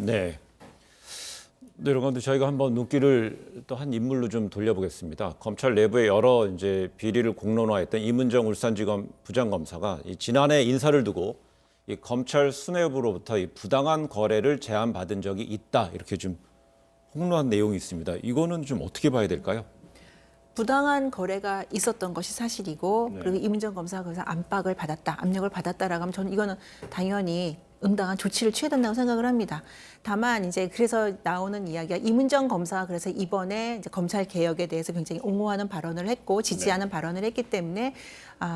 네. 네, 여러분들 저희가 한번 눈길을 또 한 인물로 좀 돌려보겠습니다. 검찰 내부의 여러 이제 비리를 공론화했던 이문정 울산지검 부장검사가 이 지난해 인사를 두고 이 검찰 수뇌부로부터 이 부당한 거래를 제안받은 적이 있다 이렇게 좀 폭로한 내용이 있습니다. 이거는 좀 어떻게 봐야 될까요? 부당한 거래가 있었던 것이 사실이고 네. 그리고 이문정 검사가 거기서 압박을 받았다, 압력을 받았다라고 하면 저는 이거는 당연히 응당한 조치를 취해야 된다고 생각을 합니다. 다만 이제 그래서 나오는 이야기가 이문정 검사가 그래서 이번에 이제 검찰 개혁에 대해서 굉장히 옹호하는 발언을 했고 지지하는 발언을 했기 때문에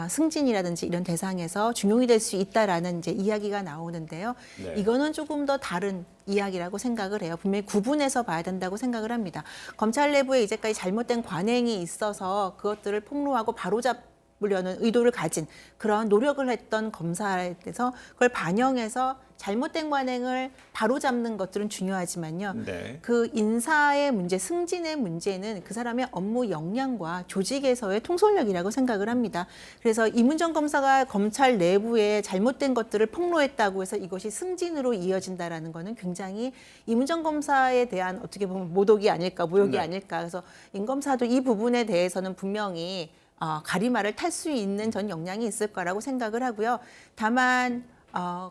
승진이라든지 이런 대상에서 중용이 될 수 있다라는 이제 이야기가 나오는데요. 네. 이거는 조금 더 다른 이야기라고 생각을 해요. 분명히 구분해서 봐야 된다고 생각을 합니다. 검찰 내부에 이제까지 잘못된 관행이 있어서 그것들을 폭로하고 바로잡으려는 의도를 가진 그런 노력을 했던 검사에 대해서 그걸 반영해서 잘못된 관행을 바로잡는 것들은 중요하지만요. 네. 그 인사의 문제, 승진의 문제는 그 사람의 업무 역량과 조직에서의 통솔력이라고 생각을 합니다. 그래서 이문정 검사가 검찰 내부에 잘못된 것들을 폭로했다고 해서 이것이 승진으로 이어진다라는 거는 굉장히 이문정 검사에 대한 어떻게 보면 모독이 아닐까, 모욕이 네. 아닐까. 그래서 임 검사도 이 부분에 대해서는 분명히 가리마를 탈 수 있는 전 역량이 있을 거라고 생각을 하고요. 다만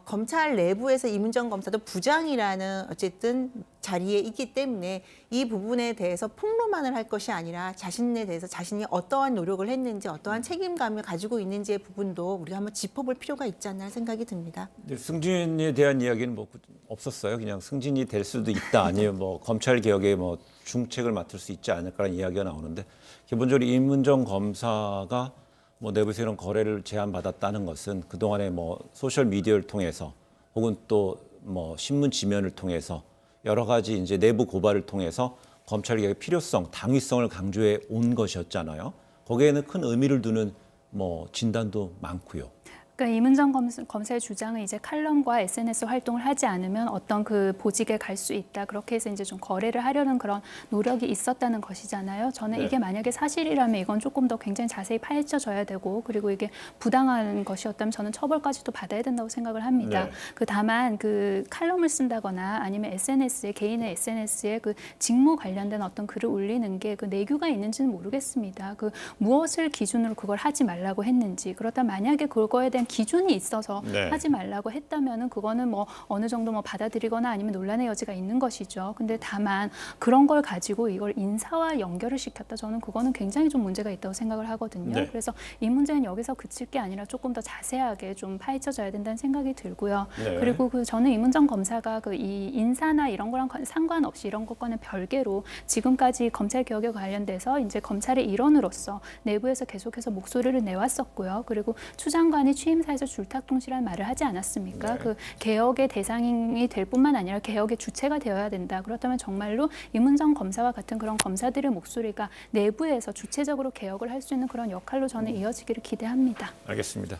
검찰 내부에서 이문정 검사도 부장이라는 어쨌든 자리에 있기 때문에 이 부분에 대해서 폭로만을 할 것이 아니라 자신에 대해서 자신이 어떠한 노력을 했는지 어떠한 책임감을 가지고 있는지의 부분도 우리가 한번 짚어볼 필요가 있지 않나 생각이 듭니다. 승진에 대한 이야기는 뭐 없었어요. 그냥 승진이 될 수도 있다 아니면 뭐 검찰 개혁에 뭐 중책을 맡을 수 있지 않을까라는 이야기가 나오는데 기본적으로 이문정 검사가 뭐 내부에서 이런 거래를 제안받았다는 것은 그동안에 뭐 소셜 미디어를 통해서 혹은 또 뭐 신문 지면을 통해서 여러 가지 이제 내부 고발을 통해서 검찰 개혁의 필요성, 당위성을 강조해 온 것이었잖아요. 거기에는 큰 의미를 두는 뭐 진단도 많고요. 그러니까 이문정 검사의 주장은 이제 칼럼과 SNS 활동을 하지 않으면 어떤 그 보직에 갈 수 있다. 그렇게 해서 이제 좀 거래를 하려는 그런 노력이 있었다는 것이잖아요. 저는 네. 이게 만약에 사실이라면 이건 조금 더 굉장히 자세히 파헤쳐져야 되고 그리고 이게 부당한 것이었다면 저는 처벌까지도 받아야 된다고 생각을 합니다. 네. 다만 그 칼럼을 쓴다거나 아니면 SNS에 개인의 SNS에 그 직무 관련된 어떤 글을 올리는 게 그 내규가 있는지는 모르겠습니다. 그 무엇을 기준으로 그걸 하지 말라고 했는지 그렇다면 만약에 그거에 대한 기준이 있어서 네. 하지 말라고 했다면은 그거는 뭐 어느 정도 뭐 받아들이거나 아니면 논란의 여지가 있는 것이죠. 근데 다만 그런 걸 가지고 이걸 인사와 연결을 시켰다. 저는 그거는 굉장히 좀 문제가 있다고 생각을 하거든요. 네. 그래서 이 문제는 여기서 그칠 게 아니라 조금 더 자세하게 좀 파헤쳐져야 된다는 생각이 들고요. 네. 그리고 저는 이문정 검사가 그 이 인사나 이런 거랑 상관없이 이런 것과는 별개로 지금까지 검찰 개혁에 관련돼서 이제 검찰의 일원으로서 내부에서 계속해서 목소리를 내왔었고요. 그리고 추 장관이 취임사에서 줄탁동시라는 말을 하지 않았습니까? 네. 그 개혁의 대상이 될 뿐만 아니라 개혁의 주체가 되어야 된다. 그렇다면 정말로 이문정 검사와 같은 그런 검사들의 목소리가 내부에서 주체적으로 개혁을 할 수 있는 그런 역할로 저는 이어지기를 기대합니다. 알겠습니다.